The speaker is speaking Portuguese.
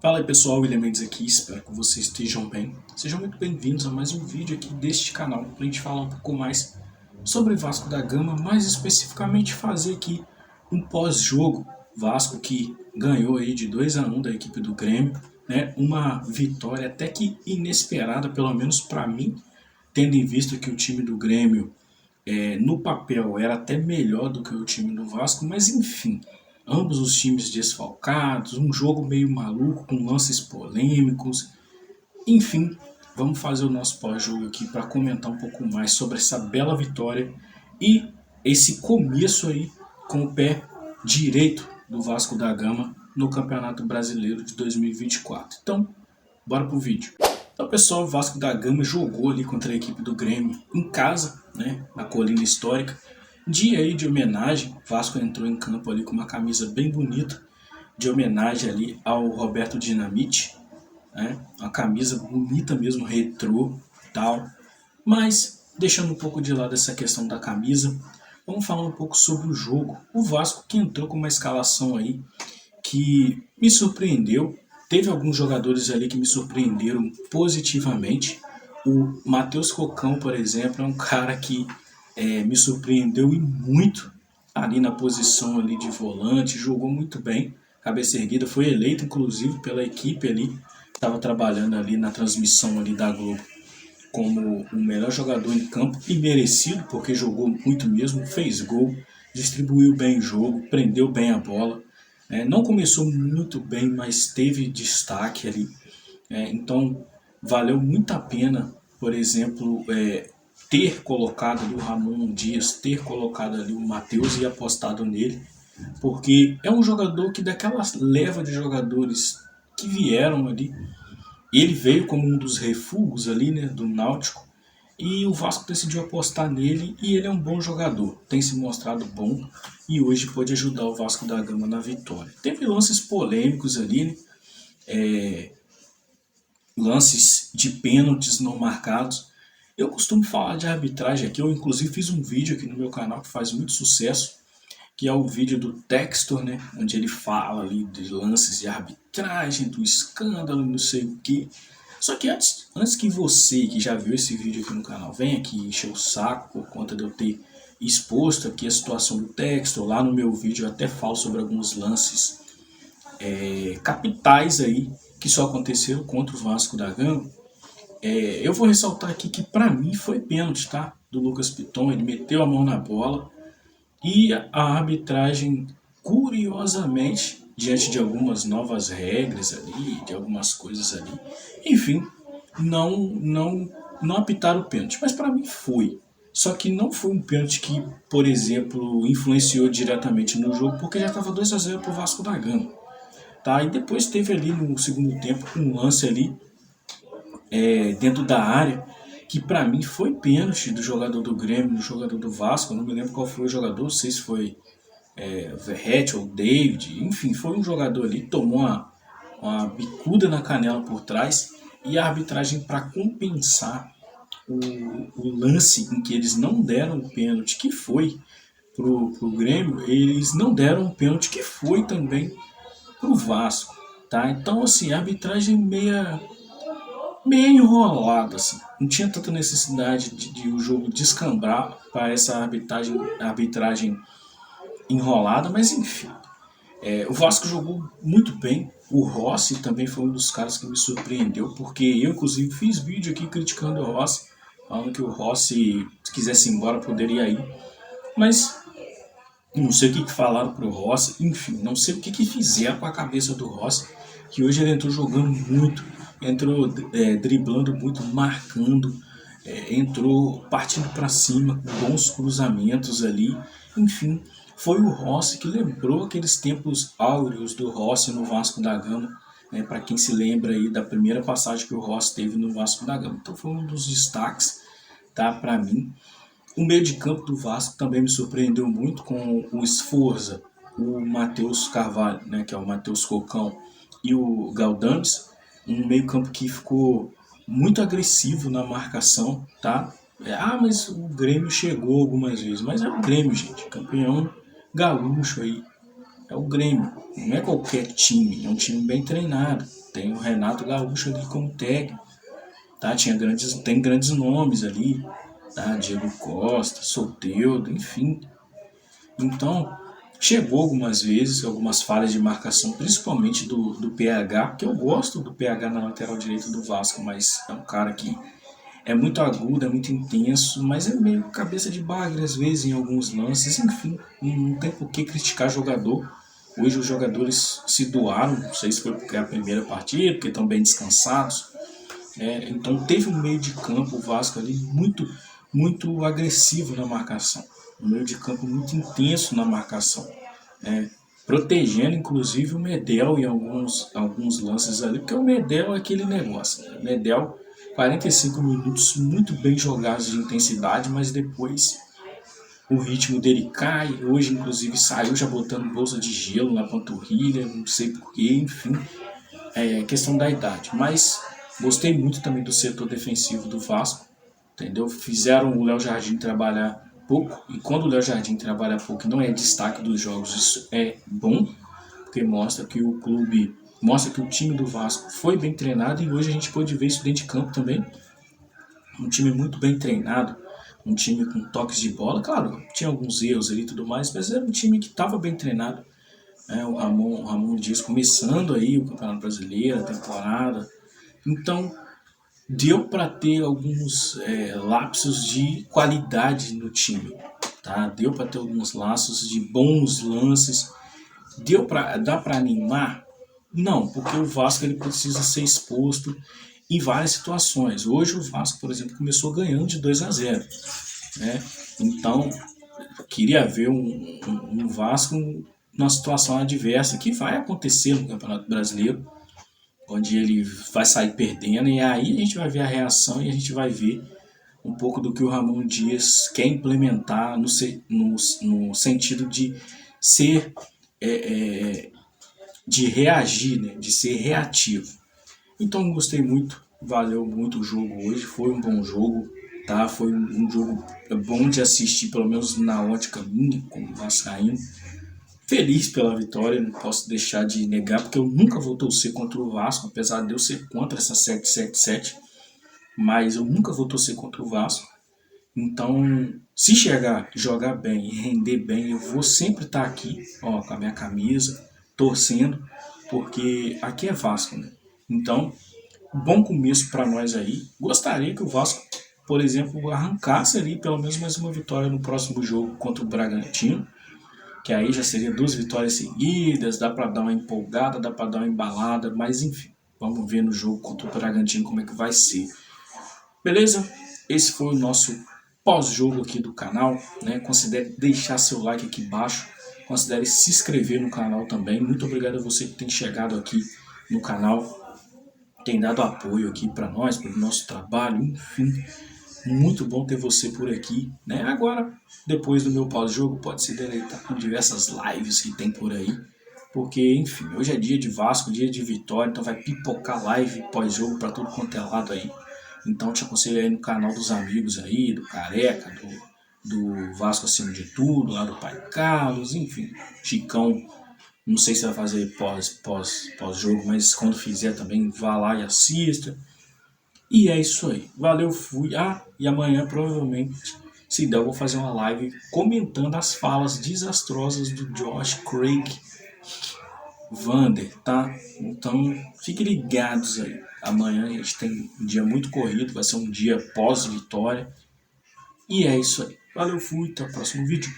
Fala aí pessoal, William Mendes aqui, espero que vocês estejam bem. Sejam muito bem-vindos a mais um vídeo aqui deste canal, para a gente falar um pouco mais sobre Vasco da Gama, mais especificamente fazer aqui um pós-jogo. Vasco que ganhou aí de 2-1 da equipe do Grêmio, né? Uma vitória até que inesperada, pelo menos para mim, tendo em vista que o time do Grêmio no papel era até melhor do que o time do Vasco, mas enfim, ambos os times desfalcados, um jogo meio maluco com lances polêmicos, enfim, vamos fazer o nosso pós-jogo aqui para comentar um pouco mais sobre essa bela vitória e esse começo aí com o pé direito do Vasco da Gama no Campeonato Brasileiro de 2024. Então, bora pro vídeo. Então, pessoal, o Vasco da Gama jogou ali contra a equipe do Grêmio em casa, né, na Colina Histórica. Dia aí de homenagem, o Vasco entrou em campo ali com uma camisa bem bonita, de homenagem ali ao Roberto Dinamite, né, uma camisa bonita mesmo, retrô e tal. Mas, deixando um pouco de lado essa questão da camisa, vamos falar um pouco sobre o jogo. O Vasco que entrou com uma escalação aí que me surpreendeu. Teve alguns jogadores ali que me surpreenderam positivamente. O Matheus Cocão, por exemplo, é um cara que me surpreendeu e muito ali na posição ali de volante, jogou muito bem, cabeça erguida, foi eleito inclusive pela equipe ali, estava trabalhando ali na transmissão ali da Globo como o melhor jogador em campo e merecido, porque jogou muito mesmo, fez gol, distribuiu bem o jogo, prendeu bem a bola. Não começou muito bem, mas teve destaque ali. Então, valeu muito a pena, por exemplo, ter colocado ali o Ramon Dias, ter colocado ali o Matheus e apostado nele, porque é um jogador que daquela leva de jogadores que vieram ali, ele veio como um dos refugos ali, né, do Náutico, e o Vasco decidiu apostar nele e ele é um bom jogador, tem se mostrado bom e hoje pode ajudar o Vasco da Gama na vitória. Teve lances polêmicos ali, né? Lances de pênaltis não marcados. Eu costumo falar de arbitragem aqui, eu inclusive fiz um vídeo aqui no meu canal que faz muito sucesso, que é o vídeo do Textor, né, onde ele fala ali de lances de arbitragem, do escândalo, não sei o que. Só que antes que você, que já viu esse vídeo aqui no canal, venha aqui encher o saco por conta de eu ter exposto aqui a situação do Textor, lá no meu vídeo eu até falo sobre alguns lances capitais aí, que só aconteceram contra o Vasco da Gama. Eu vou ressaltar aqui que para mim foi pênalti, tá? Do Lucas Piton, ele meteu a mão na bola e a arbitragem, curiosamente, diante de algumas novas regras ali, de algumas coisas ali, enfim, não apitaram o pênalti, mas para mim foi. Só que não foi um pênalti que, por exemplo, influenciou diretamente no jogo, porque já estava 2-0 para o Vasco da Gama. Tá? E depois teve ali no segundo tempo um lance ali dentro da área, que para mim foi pênalti do jogador do Grêmio, do jogador do Vasco, eu não me lembro qual foi o jogador, não sei se foi Verratti ou David, enfim, foi um jogador ali, tomou uma bicuda na canela por trás, e a arbitragem, para compensar o lance em que eles não deram o pênalti que foi pro Grêmio, eles não deram o pênalti que foi também pro Vasco, tá? Então assim, a arbitragem meio enrolado, assim. Não tinha tanta necessidade de o jogo descambrar para essa arbitragem enrolada, mas enfim. O Vasco jogou muito bem. O Rossi também foi um dos caras que me surpreendeu, porque eu, inclusive, fiz vídeo aqui criticando o Rossi, falando que o Rossi, se quisesse ir embora, poderia ir. Mas não sei o que falaram pro Rossi, enfim, não sei o que fizeram com a cabeça do Rossi, que hoje ele entrou jogando muito, entrou driblando muito, marcando, entrou partindo para cima, bons cruzamentos ali, enfim, foi o Rossi que lembrou aqueles tempos áureos do Rossi no Vasco da Gama, para quem se lembra aí da primeira passagem que o Rossi teve no Vasco da Gama. Então foi um dos destaques, tá, para mim. O meio de campo do Vasco também me surpreendeu muito com o Sforza, o Matheus Carvalho, né, que é o Matheus Cocão, e o Galdames, um meio campo que ficou muito agressivo na marcação, tá? Mas o Grêmio chegou algumas vezes, mas é o Grêmio, gente, campeão gaúcho aí, é o Grêmio, não é qualquer time, é um time bem treinado, tem o Renato Gaúcho ali como técnico, tá? Tem grandes nomes ali, tá? Diego Costa, Soteldo, enfim. Então, chegou algumas vezes, algumas falhas de marcação, principalmente do PH, que eu gosto do PH na lateral direita do Vasco, mas é um cara que é muito agudo, é muito intenso, mas é meio cabeça de bagre às vezes em alguns lances, enfim, não tem por que criticar jogador. Hoje os jogadores se doaram, não sei se foi porque é a primeira partida, porque estão bem descansados. Então teve um meio de campo, o Vasco ali, muito agressivo na marcação. Um meio de campo muito intenso na marcação. Protegendo inclusive o Medel em alguns lances ali, porque o Medel é aquele negócio. Né? Medel, 45 minutos muito bem jogados de intensidade, mas depois o ritmo dele cai. Hoje, inclusive, saiu já botando bolsa de gelo na panturrilha, não sei porquê, enfim, é questão da idade. Mas gostei muito também do setor defensivo do Vasco, entendeu? Fizeram o Léo Jardim trabalhar pouco, e quando o Léo Jardim trabalha pouco, não é destaque dos jogos, isso é bom, porque mostra que o clube, mostra que o time do Vasco foi bem treinado, e hoje a gente pôde ver isso dentro de campo também. Um time muito bem treinado, um time com toques de bola, claro, tinha alguns erros ali e tudo mais, mas era um time que estava bem treinado. O Ramon Dias começando aí o Campeonato Brasileiro, a temporada. Então, deu para ter alguns lapsos de qualidade no time, tá? Deu para ter alguns laços de bons lances. Dá para animar? Não, porque o Vasco ele precisa ser exposto em várias situações. Hoje o Vasco, por exemplo, começou ganhando de 2-0, né? Então, queria ver um Vasco numa situação adversa, que vai acontecer no Campeonato Brasileiro, onde ele vai sair perdendo, e aí a gente vai ver a reação e a gente vai ver um pouco do que o Ramon Dias quer implementar no sentido de ser, de reagir, né? De ser reativo. Então gostei muito, valeu muito o jogo hoje, foi um bom jogo, tá? Foi um jogo bom de assistir, pelo menos na ótica minha, como vascaíno. Feliz pela vitória, não posso deixar de negar, porque eu nunca vou torcer contra o Vasco, apesar de eu ser contra essa 777, mas eu nunca vou torcer contra o Vasco. Então, se chegar, jogar bem e render bem, eu vou sempre estar aqui, ó, com a minha camisa, torcendo, porque aqui é Vasco, né? Então, bom começo para nós aí. Gostaria que o Vasco, por exemplo, arrancasse ali pelo menos mais uma vitória no próximo jogo contra o Bragantino, que aí já seria 2 vitórias seguidas, dá para dar uma empolgada, dá para dar uma embalada, mas enfim, vamos ver no jogo contra o Bragantino como é que vai ser. Beleza? Esse foi o nosso pós-jogo aqui do canal, né? Considere deixar seu like aqui embaixo, considere se inscrever no canal também. Muito obrigado a você que tem chegado aqui no canal, tem dado apoio aqui para nós, para o nosso trabalho, enfim. Muito bom ter você por aqui, né? Agora, depois do meu pós-jogo, pode se deleitar com diversas lives que tem por aí, porque, enfim, hoje é dia de Vasco, dia de vitória, então vai pipocar live pós-jogo para tudo quanto é lado aí. Então te aconselho aí no canal dos amigos aí, do Careca, do Vasco Acima de Tudo, lá do Pai Carlos, enfim, Chicão. Não sei se vai fazer pós-jogo, mas quando fizer também vá lá e assista. E é isso aí. Valeu, fui. E amanhã provavelmente, se der, eu vou fazer uma live comentando as falas desastrosas do Josh Craig Vander, tá? Então, fiquem ligados aí. Amanhã a gente tem um dia muito corrido, vai ser um dia pós-vitória. E é isso aí. Valeu, fui. Até o próximo vídeo.